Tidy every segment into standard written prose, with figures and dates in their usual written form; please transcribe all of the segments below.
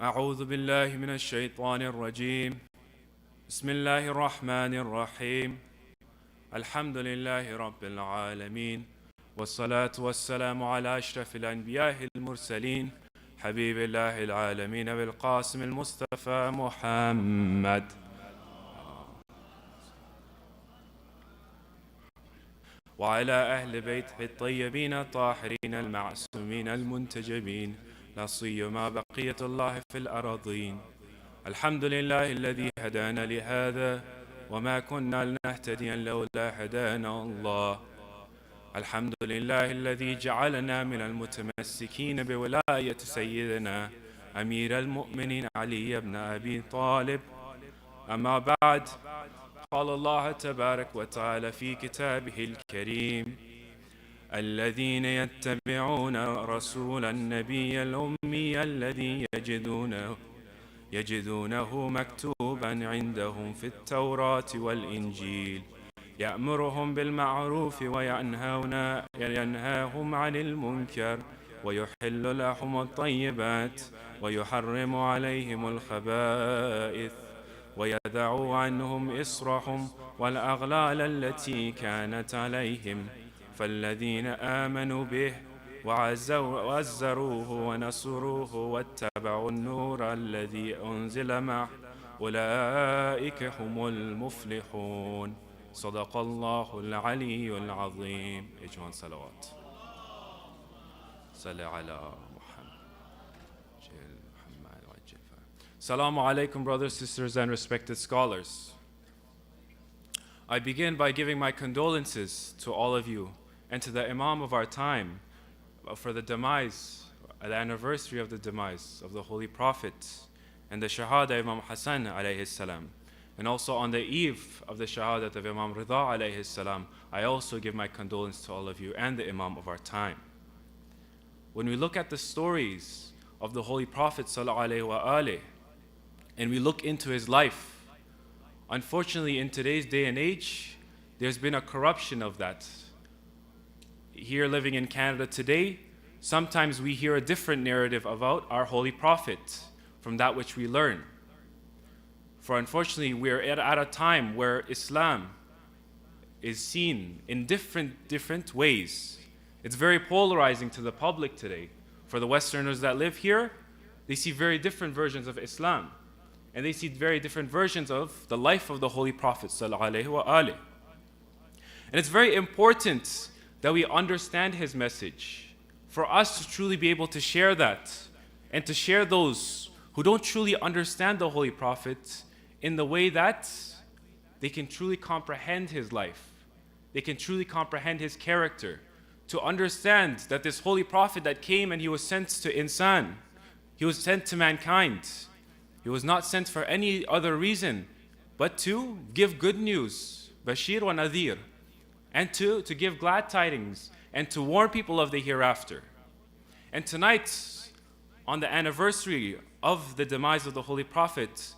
أعوذ بالله من الشيطان الرجيم بسم الله الرحمن الرحيم الحمد لله رب العالمين والصلاة والسلام على أشرف الأنبياء المرسلين حبيب الله العالمين بالقاسم المصطفى محمد وعلى أهل بيته الطيبين الطاهرين المعصومين المنتجبين لا سيما بقية الله في الأراضين. الحمد لله الذي هدانا لهذا وما كنا لنهتدي لولا هدانا الله. الحمد لله الذي جعلنا من المتمسكين بولاية سيدنا أمير المؤمنين علي بن أبي طالب. أما بعد، قال الله تبارك وتعالى في كتابه الكريم: الذين يتبعون رسول النبي الأمي الذي يجدونه مكتوبا عندهم في التوراة والإنجيل يأمرهم بالمعروف وينهاهم عن المنكر ويحل لهم الطيبات ويحرم عليهم الخبائث ويدع عنهم إصرهم والأغلال التي كانت عليهم فالذين آمنوا به وعزروه ونصروه واتبعوا النور الذي أنزل معه أولئك هم المفلحون. صدق الله العلي العظيم. إجوان صلوات. صل على محمد. Assalamu alaikum, brothers, sisters, and respected scholars. I begin by giving my condolences to all of you and to the Imam of our time for the demise, the anniversary of the demise of the Holy Prophet and the Shahada Imam Hassan alayhi salam. And also on the eve of the Shahadat of Imam Rida alayhi salam, I also give my condolence to all of you and the Imam of our time. When we look at the stories of the Holy Prophet sallallahu alayhi wa alihi, and we look into his life, unfortunately in today's day and age, there's been a corruption of that. Here living in Canada today, sometimes we hear a different narrative about our Holy Prophet from that which we learn. For unfortunately, we're at a time where Islam is seen in different ways. It's very polarizing to the public today. For the Westerners that live here, they see very different versions of Islam. And they see very different versions of the life of the Holy Prophet sallallahu alaihi wasallam. And it's very important that we understand his message for us to truly be able to share that and to share those who don't truly understand the Holy Prophet in the way that they can truly comprehend his life. They can truly comprehend his character, to understand that this Holy Prophet that came and he was sent to insan, he was sent to mankind. He was not sent for any other reason but to give good news, Bashir wa Nadir, and to give glad tidings and to warn people of the hereafter. And tonight, on the anniversary of the demise of the Holy Prophet,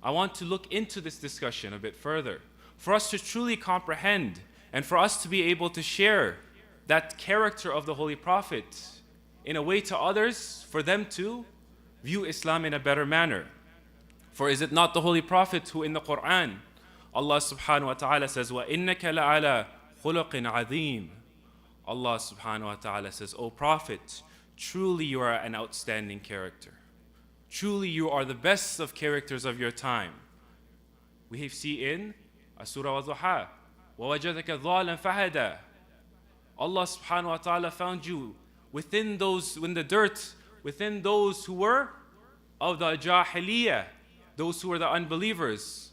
I want to look into this discussion a bit further, for us to truly comprehend and for us to be able to share that character of the Holy Prophet in a way to others, for them to view Islam in a better manner. For is it not the Holy Prophet who in the Quran, Allah subhanahu wa ta'ala says, وَإِنَّكَ لَعَلَى خُلُقٍ عَظِيمٍ. Allah subhanahu wa ta'ala says, O Prophet, truly you are an outstanding character. Truly you are the best of characters of your time. We see in Surah Al-Duha, وَوَجَدَكَ ضَالًا فَهَدَى. Allah subhanahu wa ta'ala found you within those, in the dirt, within those who were of the Jahiliyyah, those who were the unbelievers.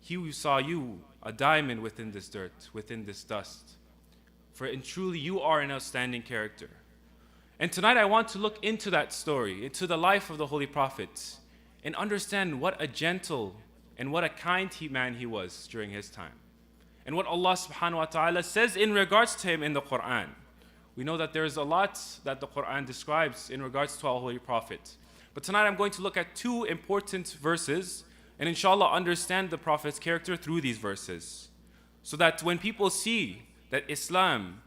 He saw you, a diamond within this dirt, within this dust. For and truly you are an outstanding character. And tonight I want to look into that story, into the life of the Holy Prophet, and understand what a gentle and what a kind man he was during his time. And what Allah subhanahu wa ta'ala says in regards to him in the Quran. We know that there's a lot that the Quran describes in regards to our Holy Prophet. But tonight I'm going to look at two important verses and inshallah understand the Prophet's character through these verses. So that when people see that Islam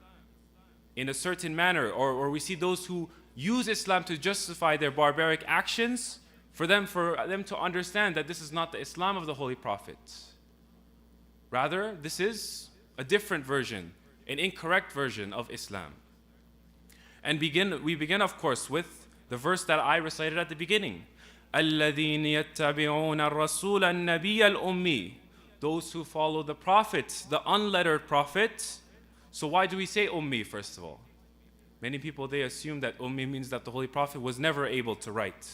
in a certain manner, or we see those who use Islam to justify their barbaric actions, for them to understand that this is not the Islam of the Holy Prophet. Rather, this is a different version, an incorrect version of Islam. And we begin, of course, with the verse that I recited at the beginning. الَّذِينَ يَتَّبِعُونَ الرَّسُولَ النَّبِيَّ الْأُمِّيِّ. Those who follow the Prophet, the unlettered Prophet. So why do we say Ummi, first of all? Many people, they assume that Ummi means that the Holy Prophet was never able to write.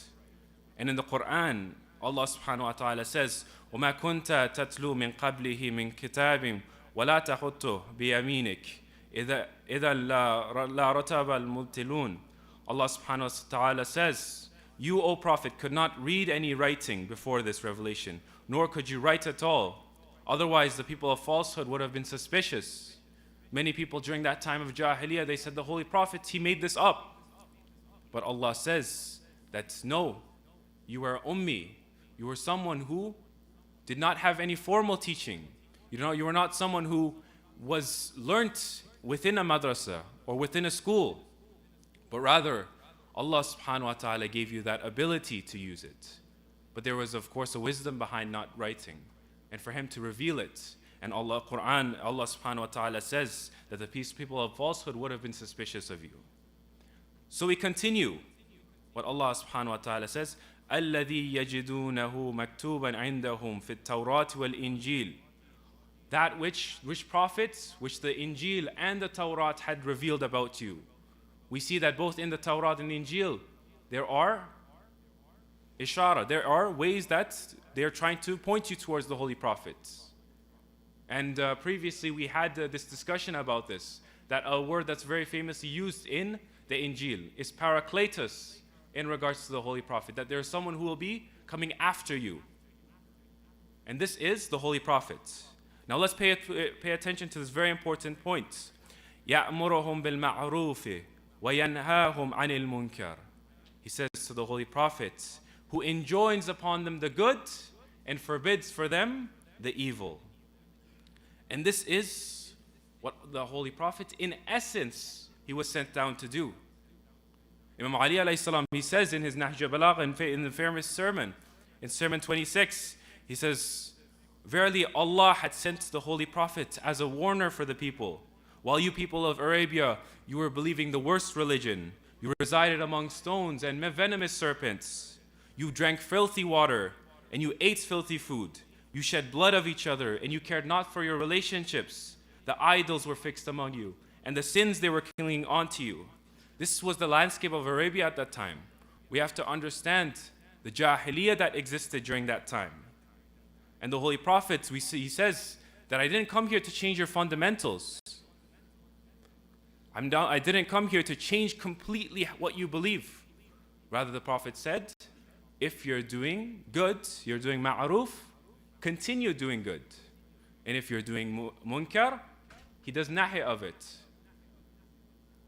And in the Quran, Allah subhanahu wa ta'ala says, وَمَا كُنْتَ تَتْلُو مِنْ قَبْلِهِ مِنْ كِتَابٍ وَلَا تَخُطُّهُ بِيَمِينِكَ إِذَا لَا رَتَبَ الْمُبْتِلُونَ. Allah subhanahu wa ta'ala says, you, O Prophet, could not read any writing before this revelation, nor could you write at all. Otherwise, the people of falsehood would have been suspicious. Many people during that time of Jahiliyyah, they said the Holy Prophet, he made this up. But Allah says that no, you are ummi. You were someone who did not have any formal teaching. You were not someone who was learnt within a madrasa or within a school. But rather, Allah subhanahu wa ta'ala gave you that ability to use it. But there was, of course, a wisdom behind not writing and for him to reveal it. And Allah subhanahu wa ta'ala says that the people of falsehood would have been suspicious of you. So we continue what Allah subhanahu wa ta'ala says, الَّذِي يَجِدُونَهُ مَكْتُوبًا عِنْدَهُمْ فِي التَّوْرَاةِ وَالْإِنْجِيلِ. That which prophets, which the Injil and the Tawrat had revealed about you. We see that both in the Tawrat and the Injil, there are ishara, there are ways that they're trying to point you towards the Holy Prophet. And previously we had this discussion about this, that a word that's very famously used in the Injil is parakletos in regards to the Holy Prophet, that there's someone who will be coming after you. And this is the Holy Prophet. Now let's pay attention to this very important point. يَأْمُرُهُمْ بِالْمَعْرُوفِ وَيَنْهَاهُمْ عَنِ الْمُنْكَرِ. He says to the Holy Prophet, who enjoins upon them the good and forbids for them the evil. And this is what the Holy Prophet, in essence, he was sent down to do. Imam Ali alayhi salam, he says in his Nahj al-Balagh, in the famous sermon, in Sermon 26, he says, verily Allah had sent the Holy Prophet as a warner for the people. While you people of Arabia, you were believing the worst religion. You resided among stones and venomous serpents. You drank filthy water and you ate filthy food. You shed blood of each other and you cared not for your relationships. The idols were fixed among you and the sins they were clinging onto you. This was the landscape of Arabia at that time. We have to understand the Jahiliyyah that existed during that time. And the Holy Prophet, he says that I didn't come here to change your fundamentals. I didn't come here to change completely what you believe. Rather, the Prophet said, if you're doing good, you're doing ma'aruf, continue doing good. And if you're doing munkar, he does nahi of it.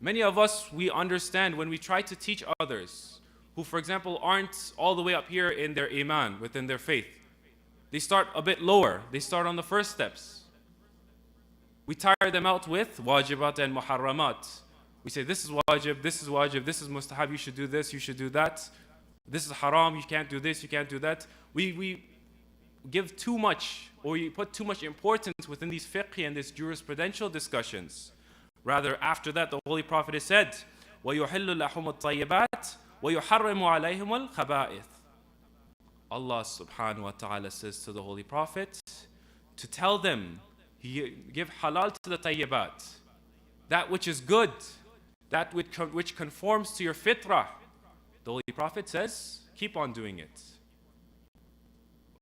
Many of us, we understand when we try to teach others who, for example, aren't all the way up here in their iman, within their faith. They start a bit lower. They start on the first steps. We tire them out with wajibat and muharramat. We say, this is wajib, this is mustahab, you should do this, you should do that. This is haram, you can't do this, you can't do that. We give too much, or we put too much importance within these fiqh and these jurisprudential discussions. Rather, after that, the Holy Prophet has said, وَيُحِلُّ لَحُمُ الطَّيِّبَاتِ وَيُحَرِّمُ عَلَيْهِمُ الْخَبَائِثِ. Allah subhanahu wa ta'ala says to the Holy Prophet to tell them, give halal to the tayyibat, that which is good, that which conforms to your fitrah. The Holy Prophet says, keep on doing it.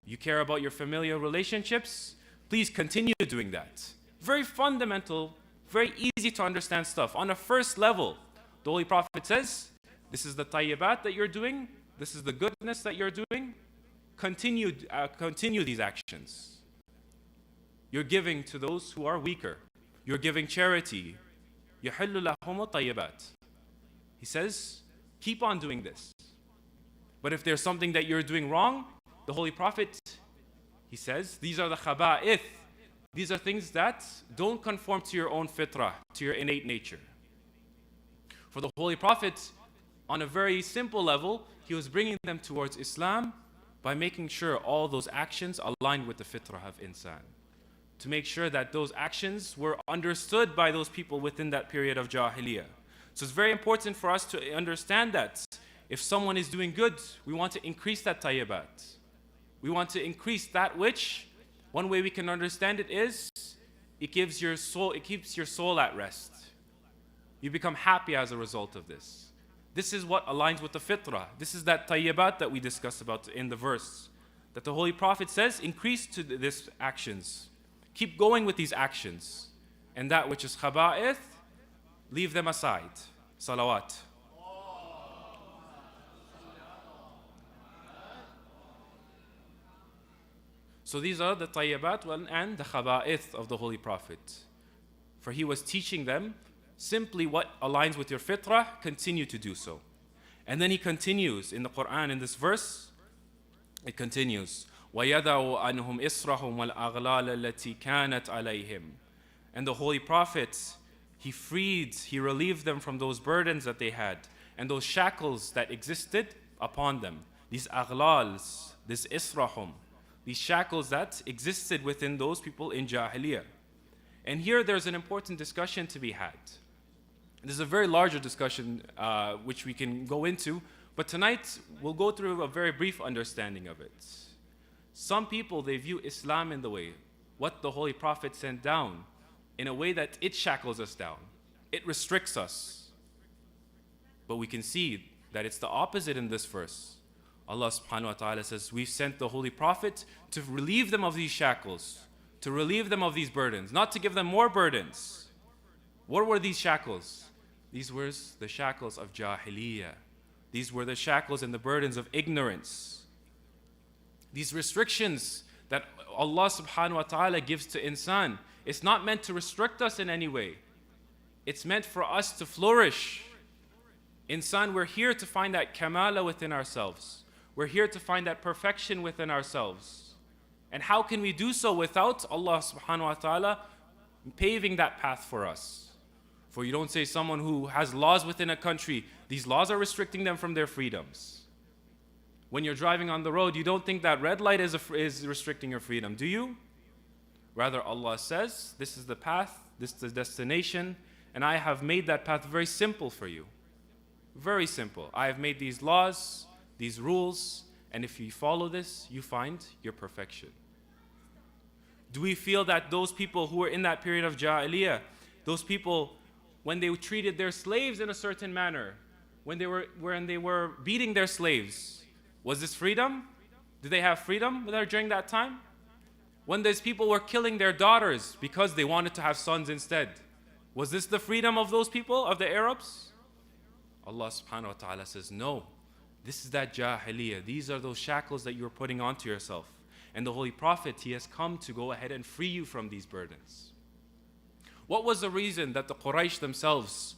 You care about your familial relationships? Please continue doing that. Very fundamental, very easy to understand stuff. On a first level, the Holy Prophet says, this is the tayyibat that you're doing, this is the goodness that you're doing. Continue these actions. You're giving to those who are weaker. You're giving charity. يُحِلُّ لَهُمُ الطَّيِّبَاتِ. He says, keep on doing this. But if there's something that you're doing wrong, the Holy Prophet, he says, these are the khaba'ith. These are things that don't conform to your own fitrah, to your innate nature. For the Holy Prophet, on a very simple level, He was bringing them towards Islam by making sure all those actions aligned with the fitrah of insan. To make sure that those actions were understood by those people within that period of Jahiliyyah. So it's very important for us to understand that if someone is doing good, we want to increase that tayyibat. We want to increase that which, one way we can understand it is, it keeps your soul at rest. You become happy as a result of this. This is what aligns with the fitrah. This is that tayyibat that we discussed about in the verse. That the Holy Prophet says, increase to these actions. Keep going with these actions. And that which is khaba'ith, leave them aside. Salawat. So these are the tayyibat and the khaba'ith of the Holy Prophet. For he was teaching them simply what aligns with your fitrah, continue to do so. And then he continues in the Quran in this verse, it continues, وَيَدَعُ أَنْهُمْ إِسْرَهُمْ وَالْأَغْلَالَ الَّتِي كَانَتْ عَلَيْهِمْ. And the Holy Prophet, he relieved them from those burdens that they had and those shackles that existed upon them. These aghlals, this israhum, these shackles that existed within those people in Jahiliyyah. And here there's an important discussion to be had. This is a very larger discussion which we can go into, but tonight we'll go through a very brief understanding of it. Some people, they view Islam in the way, what the Holy Prophet sent down, in a way that it shackles us down. It restricts us. But we can see that it's the opposite in this verse. Allah subhanahu wa ta'ala says, we've sent the Holy Prophet to relieve them of these shackles, to relieve them of these burdens, not to give them more burdens. What were these shackles? These were the shackles of Jahiliyyah. These were the shackles and the burdens of ignorance. These restrictions that Allah subhanahu wa ta'ala gives to insan, it's not meant to restrict us in any way. It's meant for us to flourish. Insan, we're here to find that kamala within ourselves. We're here to find that perfection within ourselves. And how can we do so without Allah subhanahu wa ta'ala paving that path for us? For you don't say someone who has laws within a country, these laws are restricting them from their freedoms. When you're driving on the road, you don't think that red light is restricting your freedom, do you? Rather, Allah says, this is the path, this is the destination, and I have made that path very simple for you. Very simple. I have made these laws, these rules, and if you follow this, you find your perfection. Do we feel that those people who were in that period of Jahiliyyah, those people, when they treated their slaves in a certain manner, when they were beating their slaves, was this freedom? Did they have freedom during that time? When these people were killing their daughters because they wanted to have sons instead, was this the freedom of those people, of the Arabs? Allah subhanahu wa ta'ala says, no. This is that Jahiliyyah. These are those shackles that you're putting onto yourself. And the Holy Prophet, he has come to go ahead and free you from these burdens. What was the reason that the Quraysh themselves,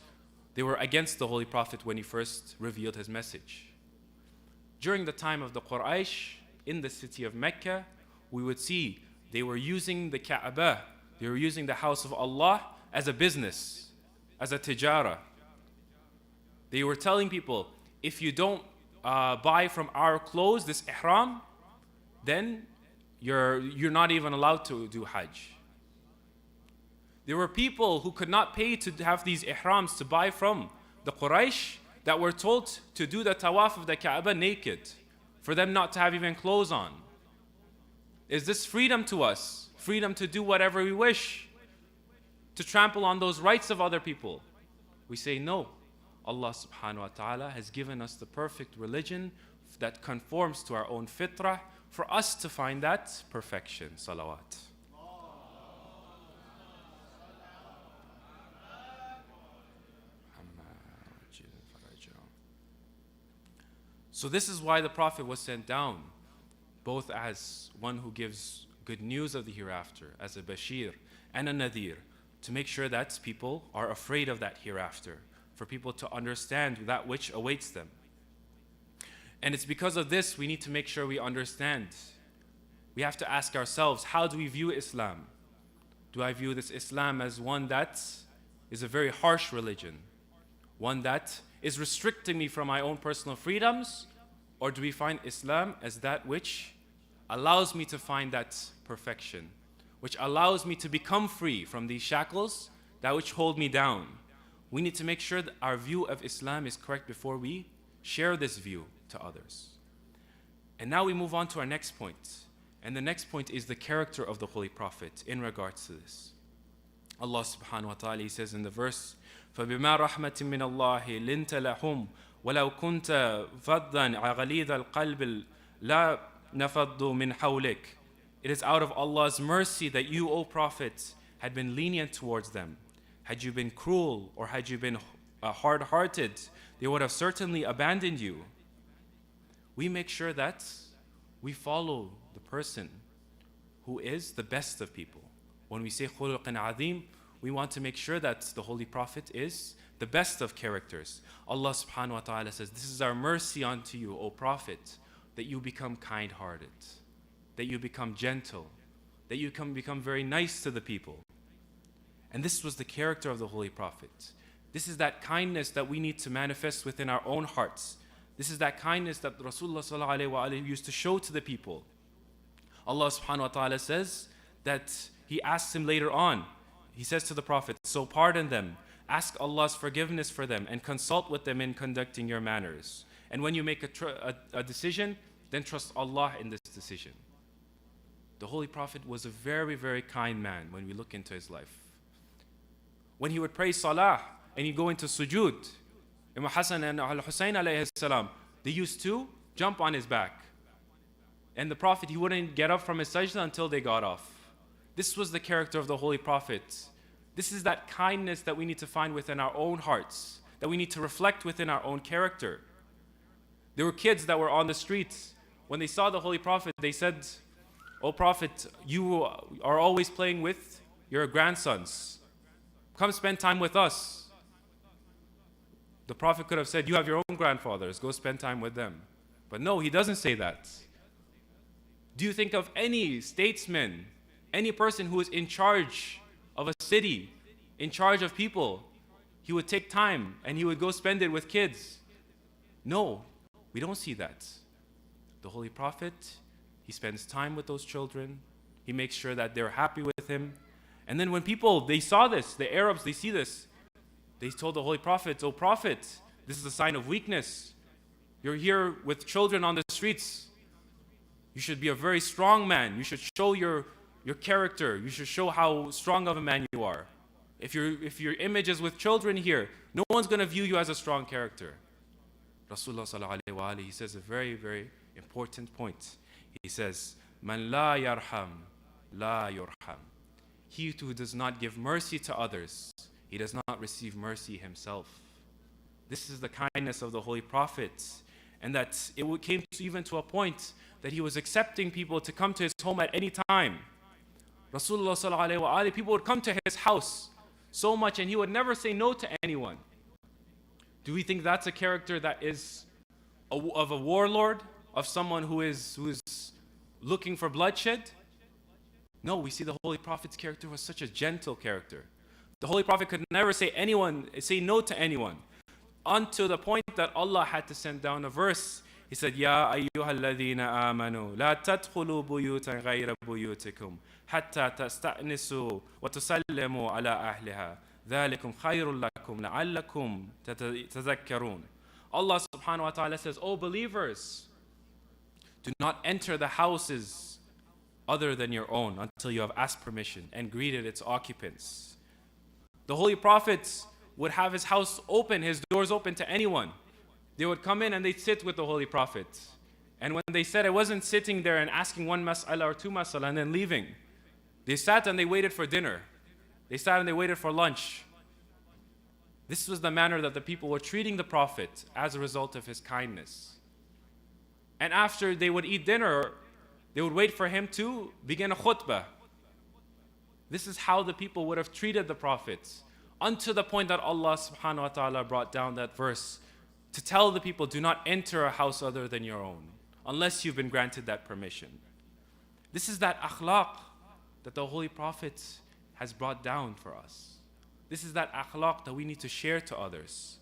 they were against the Holy Prophet when he first revealed his message? During the time of the Quraysh, in the city of Mecca, we would see they were using the Kaaba, they were using the house of Allah as a business, as a tijara. They were telling people, if you don't buy from our clothes, this ihram, then you're not even allowed to do Hajj. There were people who could not pay to have these ihrams to buy from the Quraysh that were told to do the tawaf of the Kaaba naked, for them not to have even clothes on. Is this freedom to us? Freedom to do whatever we wish? To trample on those rights of other people? We say no. Allah subhanahu wa ta'ala has given us the perfect religion that conforms to our own fitrah for us to find that perfection. Salawat. So this is why the Prophet was sent down, both as one who gives good news of the hereafter, as a bashir and a nadir, to make sure that people are afraid of that hereafter, for people to understand that which awaits them. And it's because of this we need to make sure we understand. We have to ask ourselves, how do we view Islam? Do I view this Islam as one that is a very harsh religion? One that is restricting me from my own personal freedoms? Or do we find Islam as that which allows me to find that perfection, which allows me to become free from these shackles that which hold me down? We need to make sure that our view of Islam is correct before we share this view to others. And now we move on to our next point. And the next point is the character of the Holy Prophet in regards to this. Allah subhanahu wa ta'ala, He says in the verse, فَبِمَا رَحْمَةٍ مِّنَ اللَّهِ لِنْتَ لَهُمْ وَلَوْ كُنْتَ فَضًّا غَلِيظَ الْقَلْبِ لَا نَفَضُّوا مِنْ حَوْلِكَ. It is out of Allah's mercy that you, O Prophet, had been lenient towards them. Had you been cruel or had you been hard-hearted, they would have certainly abandoned you. We make sure that we follow the person who is the best of people. When we say khuluq azim, we want to make sure that the Holy Prophet is the best of characters. Allah subhanahu wa ta'ala says, this is our mercy unto you, O Prophet, that you become kind-hearted, that you become gentle, that you become very nice to the people. And this was the character of the Holy Prophet. This is that kindness that we need to manifest within our own hearts. This is that kindness that Rasulullah sallallahu alaihi wasallam used to show to the people. Allah subhanahu wa ta'ala says that He asks him later on, He says to the Prophet, so pardon them, ask Allah's forgiveness for them, and consult with them in conducting your manners. And when you make a decision, then trust Allah in this decision. The Holy Prophet was a very, very kind man when we look into his life. When he would pray salah and he'd go into sujood, Imam Hassan and Al-Hussein alayhi salam, they used to jump on his back. And the Prophet, he wouldn't get up from his sajda until they got off. This was the character of the Holy Prophet. This is that kindness that we need to find within our own hearts, that we need to reflect within our own character. There were kids that were on the streets. When they saw the Holy Prophet, they said, "O Prophet, you are always playing with your grandsons. Come spend time with us." The Prophet could have said, "You have your own grandfathers, go spend time with them." But no, he doesn't say that. Do you think of any statesman, any person who is in charge of a city, in charge of people, he would take time and he would go spend it with kids? No, we don't see that. The Holy Prophet, he spends time with those children. He makes sure that they're happy with him. And then when people, they saw this, the Arabs, they see this, they told the Holy Prophet, "O Prophet, this is a sign of weakness. You're here with children on the streets. You should be a very strong man. You should show your character. You should show how strong of a man you are. If your image is with children here, no one's going to view you as a strong character." Rasulullah sallallahu alaihi wa alihi, he says a very, very important point. He says, "Man la yarham, la yurham." He who does not give mercy to others, he does not receive mercy himself. This is the kindness of the Holy Prophet. And that it came even to a point that he was accepting people to come to his home at any time. Rasulullah sallallahu alaihi wa alihi, people would come to his house so much and he would never say no to anyone. Do we think that's a character that is of a warlord, of someone who is looking for bloodshed? No, we see the Holy Prophet's character was such a gentle character. The Holy Prophet could never say no to anyone, until the point that Allah had to send down a verse. He said, "Ya ayyuhalladhina amanu, la tadkhulu buyutan ghayra buyutikum, hatta tasta'nisu wa tusallimu ala ahliha. Dhalikum khayrun lakum la'allakum tadhakkarun." Allah subhanahu wa ta'ala says, "O believers, do not enter the houses other than your own until you have asked permission and greeted its occupants." The Holy Prophet would have his house open, his doors open to anyone. They would come in and they'd sit with the Holy Prophet. And when they said, I wasn't sitting there and asking one mas'ala or two mas'ala and then leaving. They sat and they waited for dinner. They sat and they waited for lunch. This was the manner that the people were treating the Prophet as a result of his kindness. And after they would eat dinner, they would wait for him to begin a khutbah. This is how the people would have treated the Prophet, unto the point that Allah subhanahu wa ta'ala brought down that verse to tell the people, do not enter a house other than your own, unless you've been granted that permission. This is that akhlaq that the Holy Prophet has brought down for us. This is that akhlaq that we need to share to others.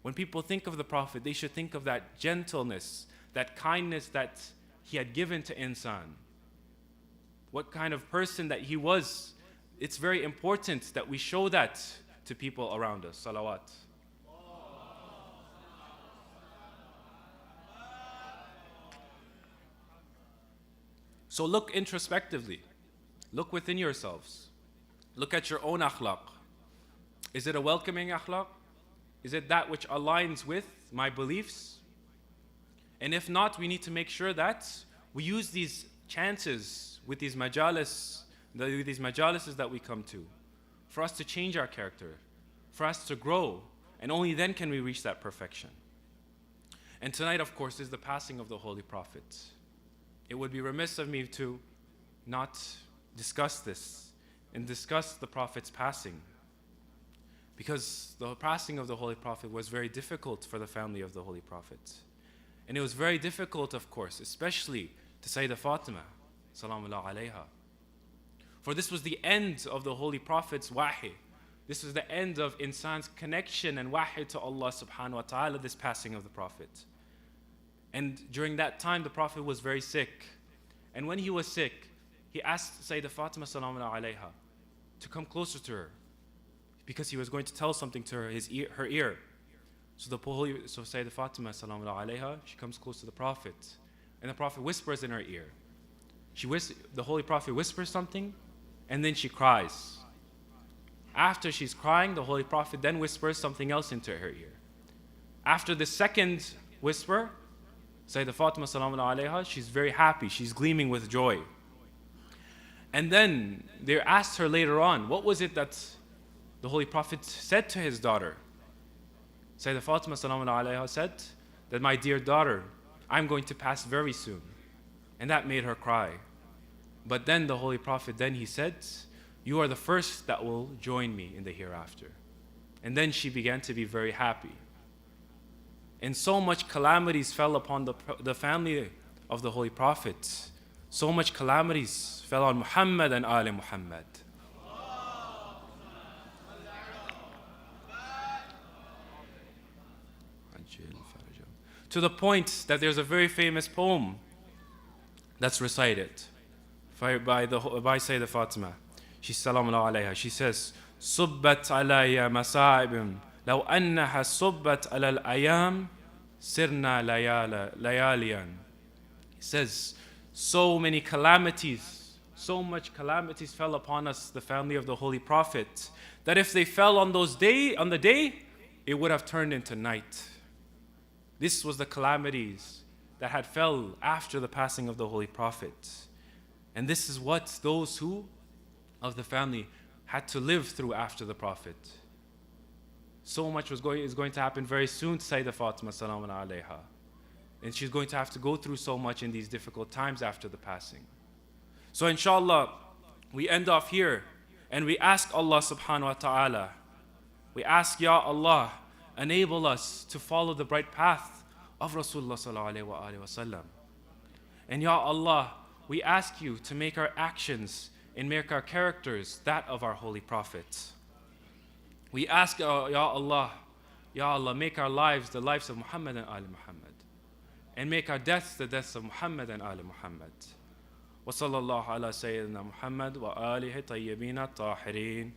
When people think of the Prophet, they should think of that gentleness, that kindness that he had given to insan, what kind of person that he was. It's very important that we show that to people around us. Salawat. So look introspectively. Look within yourselves. Look at your own akhlaq. Is it a welcoming akhlaq? Is it that which aligns with my beliefs? And if not, we need to make sure that we use these chances with these majalis, that we come to, for us to change our character, for us to grow, and only then can we reach that perfection. And tonight, of course, is the passing of the Holy Prophet. It would be remiss of me to not discuss this and discuss the Prophet's passing, because the passing of the Holy Prophet was very difficult for the family of the Holy Prophet. And it was very difficult, of course, especially to Sayyidah Fatima, salamullah alayha. For this was the end of the Holy Prophet's wahi. This was the end of insan's connection and wahi to Allah subhanahu wa ta'ala, this passing of the Prophet. And during that time, the Prophet was very sick. And when he was sick, he asked Sayyidah Fatima salamullah alayha to come closer to her, because he was going to tell something to her, her ear. So Sayyidah Fatima salamullah alayha, she comes close to the Prophet, and the Prophet whispers in her ear. The Holy Prophet whispers something, and then she cries. After she's crying, the Holy Prophet then whispers something else into her ear. After the second whisper, Sayyidah Fatima salamullah alayha, she's very happy, she's gleaming with joy. And then they asked her later on, what was it that the Holy Prophet said to his daughter? Sayyidah Fatima salamullah alayha said that, my dear daughter, I'm going to pass very soon. And that made her cry. But then the Holy Prophet, then he said, you are the first that will join me in the hereafter. And then she began to be very happy. And so much calamities fell upon the family of the Holy Prophet. So much calamities fell on Muhammad and Ali Muhammad. To the point that there's a very famous poem that's recited by Sayyidah Fatima. She's salamullah alayha. She says, "Subbat alayya masa'ibim, law annaha subbat ala al-ayam, sirna layaliyan." He says, so many calamities, so much calamities fell upon us, the family of the Holy Prophet, that if they fell on the day, it would have turned into night. This was the calamities that had fell after the passing of the Holy Prophet. And this is what those who of the family had to live through after the Prophet. So much is going to happen very soon to Sayyidah Fatima salamun alayha. And she's going to have to go through so much in these difficult times after the passing. So inshallah, we end off here and we ask Allah subhanahu wa ta'ala, we ask, Ya Allah, enable us to follow the bright path of Rasulullah sallallahu alayhi wa sallam. And Ya Allah, we ask you to make our actions and make our characters that of our Holy Prophet. We ask, Ya Allah, make our lives the lives of Muhammad and Ali Muhammad. And make our deaths the deaths of Muhammad and Ali Muhammad. Wa sallallahu ala Sayyidina Muhammad wa alihi tayyibin at-tahirin.